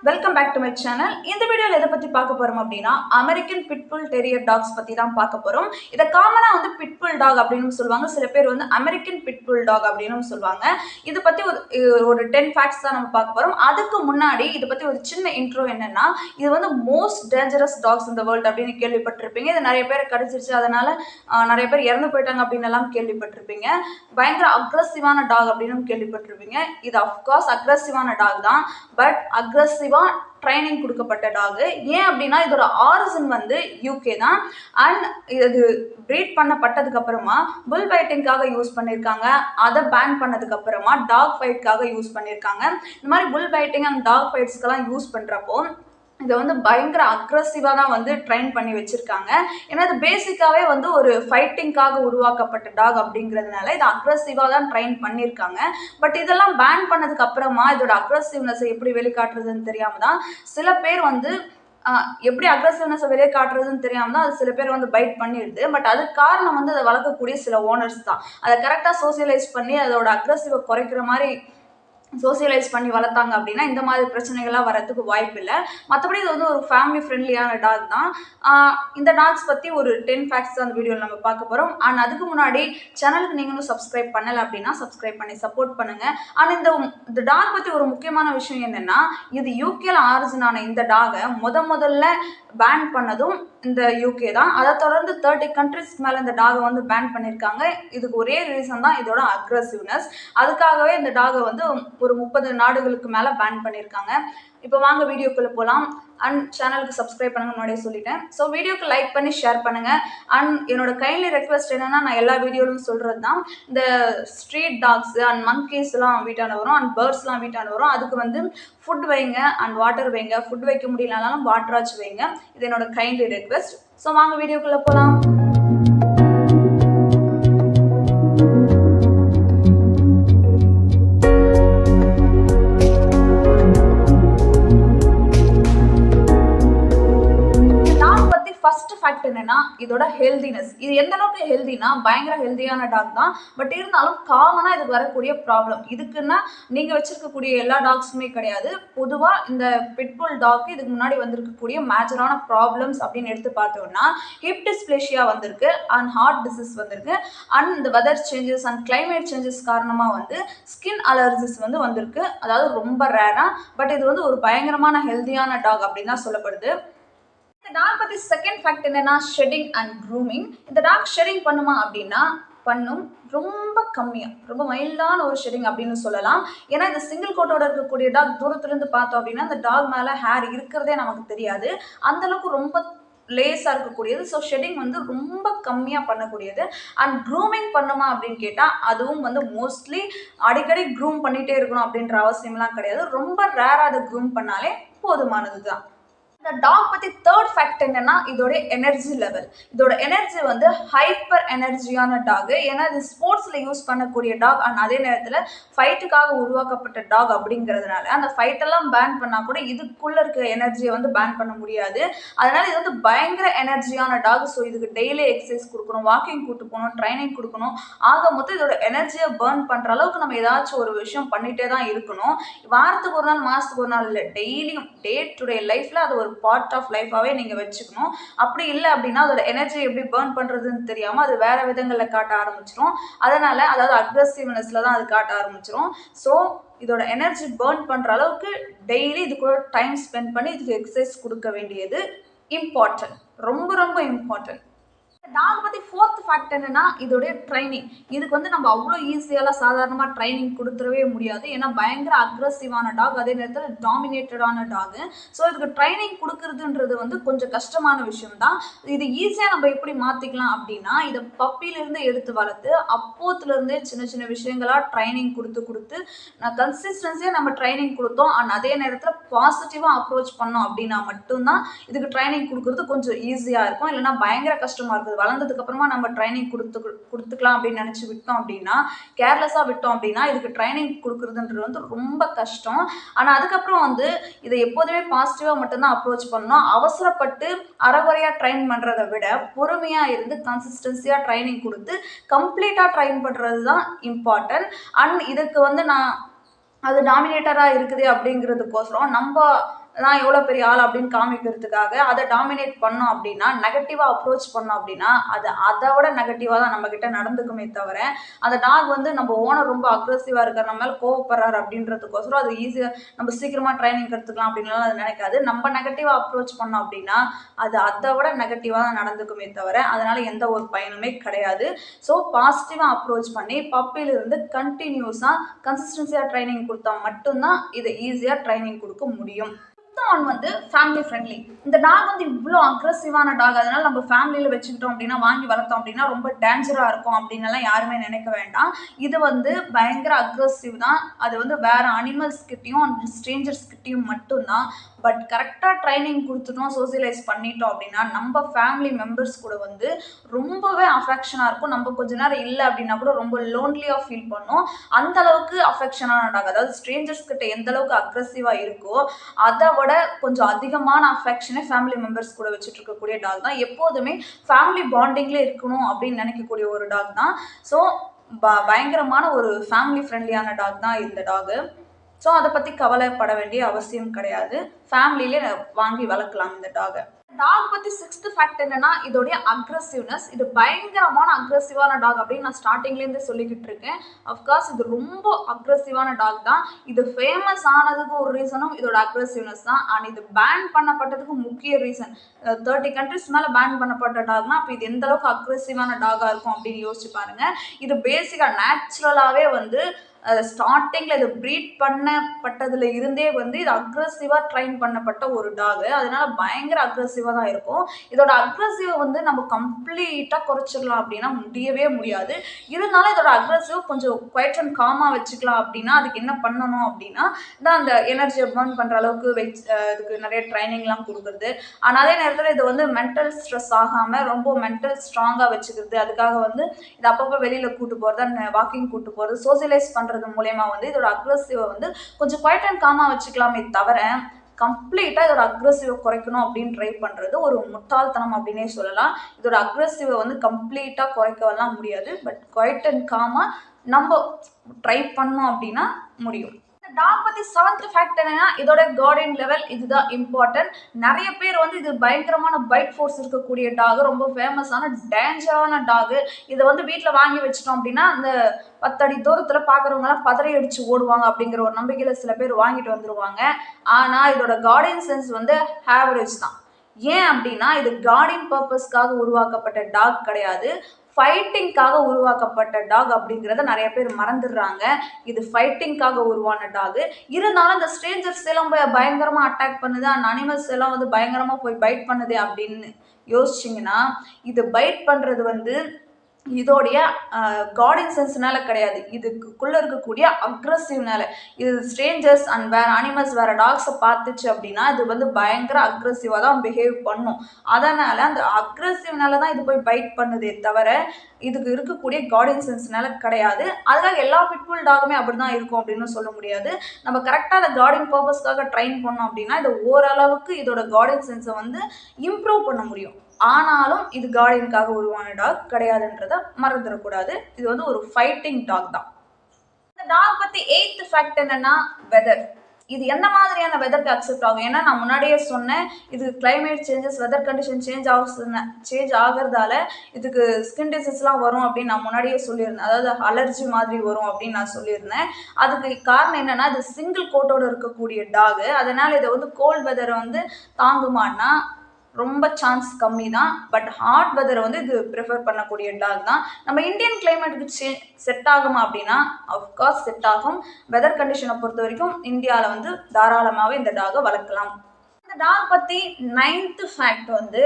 Welcome back to my channel. இந்த வீடியோவில் எதை பற்றி பார்க்க போகிறோம் அப்படின்னா அமெரிக்கன் பிட்புல் டெரியர் டாக்ஸ் பற்றி தான் பார்க்க போகிறோம். இதை காமனாக வந்து பிட்புல் டாக் அப்படின்னு சொல்லுவாங்க, சில பேர் வந்து அமெரிக்கன் பிட்புல் டாக் அப்படின்னு சொல்லுவாங்க. இதை பற்றி ஒரு 10 ஃபேக்ட்ஸ் தான் நம்ம பார்க்க போகிறோம். அதுக்கு முன்னாடி இதை பற்றி ஒரு சின்ன இன்ட்ரோ என்னன்னா, இது வந்து மோஸ்ட் டேஞ்சரஸ் டாக்ஸ் இந்த வேர்ல்டு அப்படின்னு கேள்விப்பட்டிருப்பீங்க. இது நிறைய பேர் கடிச்சிருச்சு, அதனால நிறைய பேர் இறந்து போயிட்டாங்க அப்படின்னு எல்லாம் கேள்விப்பட்டிருப்பீங்க. பயங்கர அக்ரஸிவான டாக் அப்படின்னு கேள்விப்பட்டிருப்பீங்க. இது அஃப்கோர்ஸ் அக்ரஸிவான டாக் தான், பட் அக்ரஸிவா ட்ரைனிங் கொடுக்கப்பட்ட டாக். ஏன் அப்படின்னா இதோட ஆரிஜின் வந்து யூகே தான். அண்ட் இது ப்ரீட் பண்ணப்பட்டதுக்கு அப்புறமா புல் ஃபைட்டிங்காக யூஸ் பண்ணியிருக்காங்க. அதை பேன் பண்ணதுக்கு அப்புறமா டாக் ஃபைட்காக யூஸ் பண்ணியிருக்காங்க. இந்த மாதிரி புல் ஃபைட்டிங் அண்ட் டாக் ஃபைட்ஸ்க்கெல்லாம் யூஸ் பண்ணுறப்போ இதை வந்து பயங்கர அக்ரஸிவாக தான் வந்து ட்ரைன் பண்ணி வச்சுருக்காங்க. ஏன்னா இது பேசிக்காகவே வந்து ஒரு ஃபைட்டிங்காக உருவாக்கப்பட்ட டாக் அப்படிங்கிறதுனால இதை அக்ரஸிவாக தான் ட்ரைன் பண்ணியிருக்காங்க. பட் இதெல்லாம் பேன் பண்ணதுக்கு அப்புறமா இதோட அக்ரஸிவ்னஸை எப்படி வெளிக்காட்டுறதுன்னு தெரியாமல் தான் சில பேர் வந்து எப்படி அக்ரஸிவ்னஸை வெளியே காட்டுறதுன்னு தெரியாமல் தான் அது சில பேர் வந்து பைட் பண்ணிடுது. பட் அதுக்கு காரணம் வந்து அதை வளர்க்கக்கூடிய சில ஓனர்ஸ் தான். அதை கரெக்டாக சோசியலைஸ் பண்ணி அதோட அக்ரஸிவை குறைக்கிற மாதிரி சோசியலைஸ் பண்ணி வளர்த்தாங்க அப்படின்னா இந்த மாதிரி பிரச்சனைகள்லாம் வரதுக்கு வாய்ப்பு இல்லை. மற்றபடி இது வந்து ஒரு ஃபேமிலி ஃப்ரெண்ட்லியான டாக் தான். இந்த டாக்ஸ் பற்றி ஒரு 10 ஃபேக்ட்ஸ் தான் அந்த வீடியோவில் நம்ம பார்க்க போகிறோம். அண்ட் அதுக்கு முன்னாடி சேனலுக்கு நீங்களும் சப்ஸ்கிரைப் பண்ணலை அப்படின்னா சப்ஸ்கிரைப் பண்ணி சப்போர்ட் பண்ணுங்கள். அண்ட் இந்த டாக் பற்றி ஒரு முக்கியமான விஷயம் என்னென்னா, இது யூகேல ஆரிஜின் ஆன இந்த டாகை முதல்ல பேன் பண்ணதும் இந்த யூகே தான். அதை தொடர்ந்து 30 கண்ட்ரிஸ்க்கு மேலே இந்த டாகை வந்து பேன் பண்ணியிருக்காங்க. இதுக்கு ஒரே ரீசன் தான் இதோட அக்ரஸிவ்னஸ். அதுக்காகவே இந்த டாகை வந்து ஒரு 30 நாடுகளுக்கு மேலே பேன் பண்ணியிருக்காங்க. இப்போ வாங்க வீடியோக்குள்ளே போகலாம். அண்ட் சேனலுக்கு சப்ஸ்கிரைப் பண்ணுங்க, முன்னாடியே சொல்லிட்டேன். ஸோ வீடியோக்கு லைக் பண்ணி ஷேர் பண்ணுங்கள். அண்ட் என்னோட கைண்ட்லி ரெக்வெஸ்ட் என்னென்னா, நான் எல்லா வீடியோலையும் சொல்கிறது தான், இந்த ஸ்ட்ரீட் டாக்ஸு அண்ட் மங்கீஸ்லாம் வீட்டான வரும் அண்ட் பேர்ட்ஸ்லாம் வீட்டான வரும். அதுக்கு வந்து ஃபுட் வைங்க அண்ட் வாட்டர் வைங்க. ஃபுட் வைக்க முடியலனாலும் வாட்டராச்சு வைங்க. இது என்னோட கைண்ட்லி ரெக்வெஸ்ட். ஸோ வாங்க வீடியோக்குள்ளே போகலாம். ஃபர்ஸ்ட் ஃபேக்ட் என்னன்னா இதோட ஹெல்தினஸ். இது எந்த அளவுக்கு ஹெல்தினா பயங்கர ஹெல்தியான டாக் தான். பட் இருந்தாலும் காமனா இதுக்கு வரக்கூடிய ப்ராப்ளம் இதுக்குன்னா நீங்க வச்சிருக்கக்கூடிய எல்லா டாக்ஸுமே கிடையாது. பொதுவாக இந்த பிட்புல் டாக் இதுக்கு முன்னாடி வந்திருக்கக்கூடிய மேஜரான ப்ராப்ளம்ஸ் அப்படின்னு எடுத்து பார்த்தோம்னா ஹிப் டிஸ்பிளேஷியா வந்திருக்கு அண்ட் ஹார்ட் டிசீஸ் வந்திருக்கு அண்ட் இந்த weather changes and climate changes காரணமாக வந்து ஸ்கின் அலர்ஜிஸ் வந்து வந்திருக்கு. அதாவது ரொம்ப ரேரா. பட் இது வந்து ஒரு பயங்கரமான ஹெல்தியான டாக் அப்படின்னு தான் சொல்லப்படுது. இந்த டாக் பற்றி செகண்ட் ஃபேக்ட் என்னன்னா ஷெட்டிங் அண்ட் க்ரூமிங். இந்த டாக் ஷெட்டிங் பண்ணுமா அப்படின்னா பண்ணும், ரொம்ப கம்மியாக, ரொம்ப மைல்டான ஒரு ஷெட்டிங் அப்படின்னு சொல்லலாம். ஏன்னா இந்த சிங்கிள் கோட்டோட இருக்கக்கூடிய டாக் தூரத்துலேருந்து பார்த்தோம் அப்படின்னா அந்த டாக் மேலே ஹேர் இருக்கிறதே நமக்கு தெரியாது. அந்தளவுக்கு ரொம்ப லேஸாக இருக்கக்கூடியது. ஸோ ஷெட்டிங் வந்து ரொம்ப கம்மியாக பண்ணக்கூடியது. அண்ட் க்ரூமிங் பண்ணுமா அப்படின்னு கேட்டால் அதுவும் வந்து மோஸ்ட்லி அடிக்கடி க்ரூம் பண்ணிகிட்டே இருக்கணும் அப்படின்ற அவசியம்லாம் கிடையாது. ரொம்ப ரேராக அதை க்ரூம் பண்ணாலே போதுமானது தான். இந்த டாக் பற்றி தேர்ட் ஃபேக்ட் என்னன்னா இதோட எனர்ஜி லெவல். இதோட எனர்ஜி வந்து ஹைப்பர் எனர்ஜியான டாக். ஏன்னா இது ஸ்போர்ட்ஸில் யூஸ் பண்ணக்கூடிய டாக் அண்ட் அதே நேரத்தில் ஃபைட்டுக்காக உருவாக்கப்பட்ட டாக் அப்படிங்கிறதுனால அந்த ஃபைட்டெல்லாம் பேன் பண்ணால் கூட இதுக்குள்ளே இருக்க எனர்ஜியை வந்து பேன் பண்ண முடியாது. அதனால இது வந்து பயங்கர எனர்ஜியான டாக். ஸோ இதுக்கு டெய்லி எக்ஸசைஸ் கொடுக்கணும், வாக்கிங் கூட்டு போகணும், ட்ரைனிங் கொடுக்கணும். ஆக மொத்தம் இதோட எனர்ஜியை பேர்ன் பண்ணுற அளவுக்கு நம்ம ஏதாச்சும் ஒரு விஷயம் பண்ணிகிட்டே தான் இருக்கணும். வாரத்துக்கு ஒரு நாள், மாதத்துக்கு ஒரு நாள் இல்லை, டெய்லியும் டே டு டே லைஃப்பில் அது ஒரு பார்ட் ஆஃப் லைஃபாகவே நீங்கள் வச்சுக்கணும். அப்படி இல்லை அப்படின்னா அதோட எனர்ஜி எப்படி பேர்ன் பண்ணுறதுன்னு தெரியாமல் அது வேறு விதங்களில் காட்ட ஆரம்பிச்சிடும். அதனால் அதாவது அக்ரெசிவ்னஸில் தான் அது காட்ட ஆரம்பிச்சிடும். ஸோ இதோட எனர்ஜி பேர்ன் பண்ணுற அளவுக்கு டெய்லி இது கூட டைம் ஸ்பெண்ட் பண்ணி இதுக்கு எக்ஸசைஸ் கொடுக்க வேண்டியது இம்பார்ட்டன்ட், ரொம்ப ரொம்ப இம்பார்ட்டன்ட். டாக் பற்றி ஃபோர்த் ஃபேக்ட் என்னன்னா இதோடைய ட்ரைனிங். இதுக்கு வந்து நம்ம அவ்வளோ ஈஸியாலாம் சாதாரணமாக ட்ரைனிங் கொடுத்துடவே முடியாது. ஏன்னா பயங்கர அக்ரெசிவான டாக், அதே நேரத்தில் டாமினேட்டடான டாக். ஸோ இதுக்கு ட்ரைனிங் கொடுக்குறதுன்றது வந்து கொஞ்சம் கஷ்டமான விஷயம் தான். இது ஈஸியாக நம்ம எப்படி மாற்றிக்கலாம் அப்படின்னா இதை பப்பிலேருந்து எடுத்து வளர்த்து அப்போத்துலேருந்தே சின்ன சின்ன விஷயங்களாக ட்ரைனிங் கொடுத்து கன்சிஸ்டன்சியாக நம்ம ட்ரைனிங் கொடுத்தோம் அண்ட் அதே நேரத்தில் பாசிட்டிவாக அப்ரோச் பண்ணோம் அப்படின்னா மட்டும்தான் இதுக்கு ட்ரைனிங் கொடுக்குறது கொஞ்சம் ஈஸியாக இருக்கும். இல்லைனா பயங்கர கஷ்டமாக இருக்குது. வளர்ந்ததுக்கு அப்புறமா நம்ம ட்ரைனிங் கொடுத்துக்கலாம் அப்படின்னு நினச்சி விட்டோம் அப்படின்னா, கேர்லெஸ்ஸாக விட்டோம் அப்படின்னா இதுக்கு ட்ரைனிங் கொடுக்குறதுன்றது வந்து ரொம்ப கஷ்டம். ஆனால் அதுக்கப்புறம் வந்து இதை எப்போதுமே பாசிட்டிவாக மட்டும்தான் அப்ரோச் பண்ணணும். அவசரப்பட்டு அரைகுறையாக ட்ரைன் பண்ணுறதை விட பொறுமையாக இருந்து கன்சிஸ்டன்சியாக ட்ரைனிங் கொடுத்து கம்ப்ளீட்டாக ட்ரைன் பண்ணுறது தான் இம்பார்ட்டன்ட். அண்ட் இதுக்கு வந்து அது டாமினேட்டராக இருக்குது அப்படிங்கிறதுக்கோசரம் நம்ம நான் எவ்வளோ பெரிய ஆள் அப்படின்னு காமிக்கிறதுக்காக அதை டாமினேட் பண்ணோம் அப்படின்னா, நெகட்டிவாக அப்ரோச் பண்ணோம் அப்படின்னா, அது அதை விட நெகட்டிவாக தான் நம்மக்கிட்ட நடந்துக்குமே தவிர, அந்த டாக் வந்து நம்ம ஓனர் ரொம்ப அக்ரெசிவாக இருக்கார், நம்ம மேலே கோவப்படுறாரு அப்படின்றதுக்கோசரம் அது ஈஸியாக நம்ம சீக்கிரமாக ட்ரைனிங் எடுத்துக்கலாம் அப்படின்லாம் அது நினைக்காது. நம்ம நெகட்டிவாக அப்ரோச் பண்ணோம் அப்படின்னா, அது அதை விட நெகட்டிவாக தான் நடந்துக்குமே தவிர, அதனால எந்த ஒரு பயனுமே கிடையாது. ஸோ பாசிட்டிவாக அப்ரோச் பண்ணி பப்பிலிருந்து கண்டினியூஸாக கன்சிஸ்டன்சியாக ட்ரைனிங் கொடுத்தா மட்டும்தான் இதை ஈஸியாக ட்ரைனிங் கொடுக்க முடியும். ஒன் வந்து ஃபேமிலி ஃப்ரெண்ட்லி. இந்த டாக் வந்து இவ்வளோ அக்ரெசிவான டாக், அதனால நம்ம ஃபேமிலியில் வச்சுக்கிட்டோம் அப்படின்னா, வாங்கி வளர்த்தோம் அப்படின்னா ரொம்ப டேஞ்சராக இருக்கும் அப்படின்னுலாம் யாருமே நினைக்க வேண்டாம். இது வந்து பயங்கர அக்ரெசிவ் தான். அது வந்து வேற அனிமல்ஸ் கிட்டேயும் அண்ட் ஸ்ட்ரேஞ்சர்ஸ் கிட்டேயும் மட்டும்தான். பட் கரெக்டாக ட்ரைனிங் கொடுத்துட்டோம், சோசியலைஸ் பண்ணிட்டோம் அப்படின்னா நம்ம ஃபேமிலி மெம்பர்ஸ் கூட வந்து ரொம்பவே அஃபெக்ஷனாக இருக்கும். நம்ம கொஞ்ச நேரம் இல்லை அப்படின்னா கூட ரொம்ப லோன்லியாக ஃபீல் பண்ணோம். அந்த அளவுக்கு அஃபெக்ஷனான டாக், அதாவது ஸ்ட்ரேஞ்சர்ஸ் கிட்ட எந்த அளவுக்கு அக்ரெசிவாக இருக்கோ அதை விட கொஞ்சம் அதிகமான அஃபெக்ஷனை ஃபேமிலி மெம்பர்ஸ் கூட வச்சுட்டு இருக்கக்கூடிய டாக் தான். எப்போதுமே ஃபேமிலி பாண்டிங்ல இருக்கணும் அப்படின்னு நினைக்கக்கூடிய ஒரு டாக் தான். ஸோ பயங்கரமான ஒரு ஃபேமிலி ஃப்ரெண்ட்லியான டாக் தான் இந்த டாகு. ஸோ அதை பற்றி கவலைப்பட வேண்டிய அவசியம் கிடையாது. ஃபேமிலியிலே வாங்கி வளர்க்கலாம் இந்த டாகை. டாக் பற்றி 6th ஃபேக்ட் என்னன்னா, இதோடைய அக்ரெசிவ்னஸ். இது பயங்கரமான அக்ரெசிவான டாக் அப்படின்னு நான் ஸ்டார்டிங்லேருந்து சொல்லிக்கிட்டு இருக்கேன். அஃப்கோர்ஸ் இது ரொம்ப அக்ரெசிவான டாக் தான். இது ஃபேமஸ் ஆனதுக்கு ஒரு ரீசனும் இதோட அக்ரெசிவ்னஸ் தான். அண்ட் இது பேன் பண்ணப்பட்டதுக்கு முக்கிய ரீசன், 30 கண்ட்ரிஸ் மேலே பேன் பண்ணப்பட்ட டாக்னா அப்போ இது எந்த அளவுக்கு அக்ரெசிவான டாகாக இருக்கும் அப்படின்னு யோசிச்சு பாருங்க. இது பேசிக்காக நேச்சுரலாகவே வந்து ஸ்டார்டிங்கில் இது ப்ரீட் பண்ணப்பட்டதுல இருந்தே வந்து இது அக்ரெசிவாக ட்ரைன் பண்ணப்பட்ட ஒரு டாகு. அதனால பயங்கர அக்ரெசிவாக தான் இருக்கும். இதோட அக்ரெசிவை வந்து நம்ம கம்ப்ளீட்டாக குறைச்சிடலாம் அப்படின்னா முடியவே முடியாது. இருந்தாலும் இதோட அக்ரெசிவ் கொஞ்சம் குவைட் அண்ட் காமாக வச்சுக்கலாம் அப்படின்னா அதுக்கு என்ன பண்ணணும் அப்படின்னா, தான் அந்த எனர்ஜியை பர்ன் பண்ணுற அளவுக்கு இதுக்கு நிறைய ட்ரைனிங்லாம் கொடுக்குறது. ஆனால் அதே நேரத்தில் இது வந்து மென்டல் ஸ்ட்ரெஸ் ஆகாமல் ரொம்ப மென்டல் ஸ்ட்ராங்காக வச்சுக்கிறது. அதுக்காக வந்து இது அப்பப்போ வெளியில் கூட்டு போகிறது, வாக்கிங் கூட்டு போகிறது, சோசியலைஸ் பண்ணுறது மூலமா வந்து இதோட அக்ரெசிவை வந்து கொஞ்சம் குவைட் அண்ட் காமா வச்சுக்கலாமே தவிர கம்ப்ளீட்டாக இதோட அக்ரெசிவை குறைக்கணும் அப்படின்னு ட்ரை பண்ணுறது ஒரு முட்டாள்தனம் அப்படின்னே சொல்லலாம். இதோட அக்ரெசிவை வந்து கம்ப்ளீட்டாக குறைக்கலாம் முடியாது. பட் குவைட் அண்ட் காமா நம்ம ட்ரை பண்ணோம் அப்படின்னா முடியும். டாக் பத்தி 7th ஃபேக்ட் என்னன்னா, இதோட கார்டியன் லெவல். இதுதான் இம்பார்ட்டன்ட். நிறைய பேர் வந்து இது பயங்கரமான பைட் ஃபோர்ஸ் இருக்கக்கூடிய டாக், ரொம்ப ஃபேமஸான டேஞ்சரான டாக். இதை வந்து வீட்டில் வாங்கி வச்சிட்டோம் அப்படின்னா அந்த 10 அடி தூரத்தில் பார்க்குறவங்கலாம் பதறி அடிச்சு ஓடுவாங்க அப்படிங்கிற ஒரு நம்பிக்கையில் சில பேர் வாங்கிட்டு வந்துருவாங்க. ஆனால் இதோட கார்டியன் சென்ஸ் வந்து ஆவரேஜ் தான். ஏன் அப்படின்னா இது கார்டியன் பர்பஸ்க்காக உருவாக்கப்பட்ட டாக் கிடையாது, ஃபைட்டிங்காக உருவாக்கப்பட்ட டாக் அப்படிங்கிறத நிறைய பேர் மறந்துடுறாங்க. இது ஃபைட்டிங்காக உருவான டாக். இருந்தாலும் இந்த ஸ்ட்ரேஞ்சர்ஸ் எல்லாம் பயங்கரமாக அட்டாக் பண்ணுது, அந்த அனிமல்ஸ் எல்லாம் வந்து பயங்கரமாக போய் பைட் பண்ணுது அப்படின்னு யோசிச்சிங்கன்னா, இது பைட் பண்ணுறது வந்து இதோடைய கார்டியன் சென்ஸ்னால கிடையாது, இதுக்குள்ளே இருக்கக்கூடிய அக்ரெசிவ்னால. இது ஸ்ட்ரேஞ்சர்ஸ் அண்ட் வேறு அனிமல்ஸ் வேறு டாக்ஸை பார்த்துச்சு அப்படின்னா இது வந்து பயங்கர அக்ரெசிவாக தான் பிஹேவ் பண்ணும். அதனால் அந்த அக்ரெசிவ்னால தான் இது போய் பைட் பண்ணுதே தவிர இதுக்கு இருக்கக்கூடிய கார்டியன் சென்ஸ்னால கிடையாது. அதுக்காக எல்லா பிட்புல் டாகுமே அப்படி தான் இருக்கும் அப்படின்னு சொல்ல முடியாது. நம்ம கரெக்டாக அந்த கார்டியன் பர்பஸ்க்காக ட்ரைன் பண்ணோம் அப்படின்னா இது ஓரளவுக்கு இதோட கார்டியன் சென்ஸை வந்து இம்ப்ரூவ் பண்ண முடியும். ஆனாலும் இது கார்டியனுக்காக உருவான டாக் கிடையாதுன்றதை மறந்துடக்கூடாது. இது வந்து ஒரு ஃபைட்டிங் டாக் தான். இந்த டாக் பற்றி 8th ஃபேக்ட் என்னன்னா, வெதர். இது எந்த மாதிரியான வெதருக்கு அக்செப்ட் ஆகும்? ஏன்னா நான் முன்னாடியே சொன்னேன், இது climate changes, weather condition change ஆகிறதால இதுக்கு ஸ்கின் டிசீஸ்லாம் வரும் அப்படின்னு நான் முன்னாடியே சொல்லியிருந்தேன். அதாவது அலர்ஜி மாதிரி வரும் அப்படின்னு நான் சொல்லியிருந்தேன். அதுக்கு காரணம் என்னன்னா, இது சிங்கிள் கோட்டோடு இருக்கக்கூடிய டாகு. அதனால் இதை வந்து கோல்ட் வெதரை வந்து தாங்குமான்னா ரொம்ப சான்ஸ் கம்மி தான். பட் ஹாட் வெதரை வந்து இது ப்ரிஃபர் பண்ணக்கூடிய டாக் தான். நம்ம இந்தியன் கிளைமேட்டுக்கு செட் ஆகுமா அப்படின்னா அஃப்கோர்ஸ் செட் ஆகும். வெதர் கண்டிஷனை பொறுத்த வரைக்கும் இந்தியாவில் வந்து தாராளமாகவே இந்த டாகை வளர்க்கலாம். இந்த டாக் பற்றி 9th ஃபேக்ட் வந்து,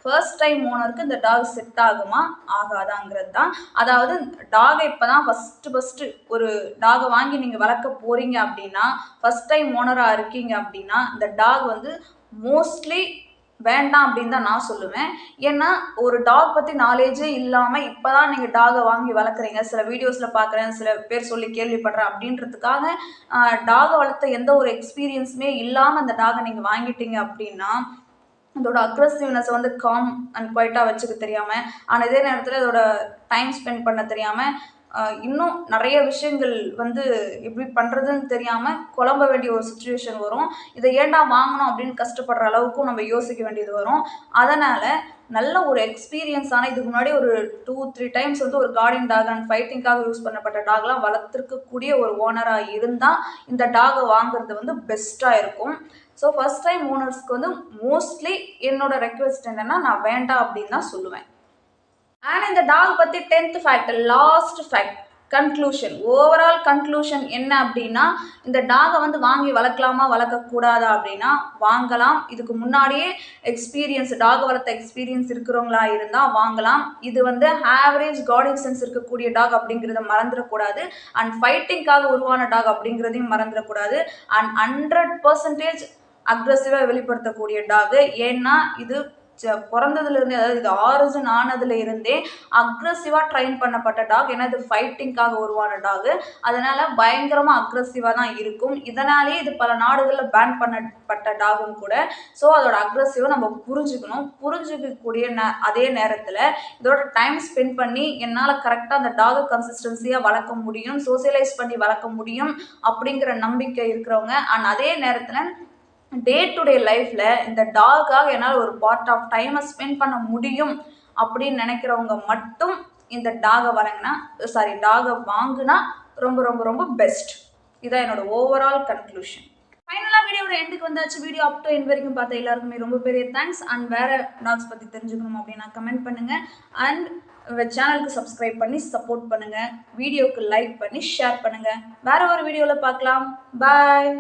ஃபர்ஸ்ட் டைம் ஓனருக்கு இந்த டாக் செட் ஆகுமா ஆகாதாங்கிறது தான். அதாவது டாகை இப்போ தான் ஃபஸ்ட்டு ஒரு டாகை வாங்கி நீங்கள் வளர்க்க போகிறீங்க அப்படின்னா, ஃபஸ்ட் டைம் ஓனராக இருக்கீங்க அப்படின்னா இந்த டாக் வந்து மோஸ்ட்லி வேண்டாம் அப்படின்னு தான் நான் சொல்லுவேன். ஏன்னா ஒரு டாக் பற்றி நாலேஜே இல்லாமல் இப்போ தான் நீங்கள் டாகை வாங்கி வளர்க்குறீங்க, சில வீடியோஸில் பார்க்குறேன், சில பேர் சொல்லி கேள்விப்படுறேன் அப்படின்றதுக்காக டாகை வளர்த்த எந்த ஒரு எக்ஸ்பீரியன்ஸுமே இல்லாமல் அந்த டாகை நீங்கள் வாங்கிட்டீங்க அப்படின்னா அதோட அக்ரெசிவ்னஸை வந்து காம் அண்ட் குவைட்டாக வச்சுக்க தெரியாமல், ஆனால் இதே நேரத்தில் அதோட டைம் ஸ்பெண்ட் பண்ண தெரியாமல் இன்னும் நிறைய விஷயங்கள் வந்து எப்படி பண்ணுறதுன்னு தெரியாமல் குழம்ப வேண்டிய ஒரு சுச்சுவேஷன் வரும். இதை ஏன்டா வாங்கணும் அப்படின்னு கஷ்டப்படுற அளவுக்கும் நம்ம யோசிக்க வேண்டியது வரும். அதனால் நல்ல ஒரு எக்ஸ்பீரியன்ஸான இதுக்கு முன்னாடி ஒரு 2-3 டைம்ஸ் வந்து ஒரு கார்டியன் டாக் அண்ட் ஃபைட்டிங்காக யூஸ் பண்ணப்பட்ட டாக்லாம் வளர்த்துருக்கக்கூடிய ஒரு ஓனராக இருந்தால் இந்த டாகை வாங்குறது வந்து பெஸ்ட்டாக இருக்கும். ஸோ ஃபர்ஸ்ட் டைம் ஓனர்ஸ்க்கு வந்து மோஸ்ட்லி என்னோட ரெக்வெஸ்ட் என்னென்னா நான் வேண்டாம் அப்படின்னு தான் சொல்லுவேன். அண்ட் இந்த டாக் பற்றி 10th fact, last fact, conclusion, overall conclusion என்ன அப்படின்னா, இந்த டாகை வந்து வாங்கி வளர்க்கலாமா வளர்க்கக்கூடாதா அப்படின்னா வாங்கலாம். இதுக்கு முன்னாடியே டாக் வளர்த்த எக்ஸ்பீரியன்ஸ் இருக்கிறவங்களா இருந்தால் வாங்கலாம். இது வந்து ஆவரேஜ் கார்டியன் சென்ஸ் இருக்கக்கூடிய டாக் அப்படிங்கிறத மறந்துடக்கூடாது. அண்ட் ஃபைட்டிங்காக உருவான டாக் அப்படிங்கிறதையும் மறந்துடக்கூடாது. அண்ட் 100% அக்ரெசிவாக வெளிப்படுத்தக்கூடிய டாகு. ஏன்னா இது பிறந்ததுலேருந்தே, அதாவது இது ஆரிஜின் ஆனதுல இருந்தே அக்ரெசிவாக ட்ரைன் பண்ணப்பட்ட டாக். ஏன்னா இது ஃபைட்டிங்காக உருவான டாகு. அதனால பயங்கரமாக அக்ரெசிவாக தான் இருக்கும். இதனாலே இது பல நாடுகளில் பேன் பண்ணப்பட்ட டாகும் கூட. ஸோ அதோட அக்ரெசிவாக நம்ம புரிஞ்சுக்கக்கூடிய அதே நேரத்தில் இதோட டைம் ஸ்பெண்ட் பண்ணி என்னால் கரெக்டாக அந்த டாகை கன்சிஸ்டன்சியாக வளர்க்க முடியும், சோசியலைஸ் பண்ணி வளர்க்க முடியும் அப்படிங்கிற நம்பிக்கை இருக்கிறவங்க, அண்ட் அதே நேரத்தில் டே டு டே லைஃப்பில் இந்த டாகாக என்னால் ஒரு பார்ட் ஆஃப் டைமை ஸ்பெண்ட் பண்ண முடியும் அப்படின்னு நினைக்கிறவங்க மட்டும் இந்த டாகை வாங்கினா ரொம்ப ரொம்ப ரொம்ப பெஸ்ட். இதான் என்னோட ஓவரால் கன்க்ளூஷன். ஃபைனலாக வீடியோட எண்டுக்கு வந்தாச்சு. வீடியோ அப் டு எண்ட் வரைக்கும் பார்த்த எல்லாருக்குமே ரொம்ப பெரிய தேங்க்ஸ். அண்ட் வேறு டாக்ஸ் பற்றி தெரிஞ்சுக்கணும் அப்படின்னா கமெண்ட் பண்ணுங்கள். அண்ட் சேனலுக்கு சப்ஸ்கிரைப் பண்ணி சப்போர்ட் பண்ணுங்கள். வீடியோவுக்கு லைக் பண்ணி ஷேர் பண்ணுங்கள். வேறு ஒரு வீடியோவில் பார்க்கலாம். பாய்.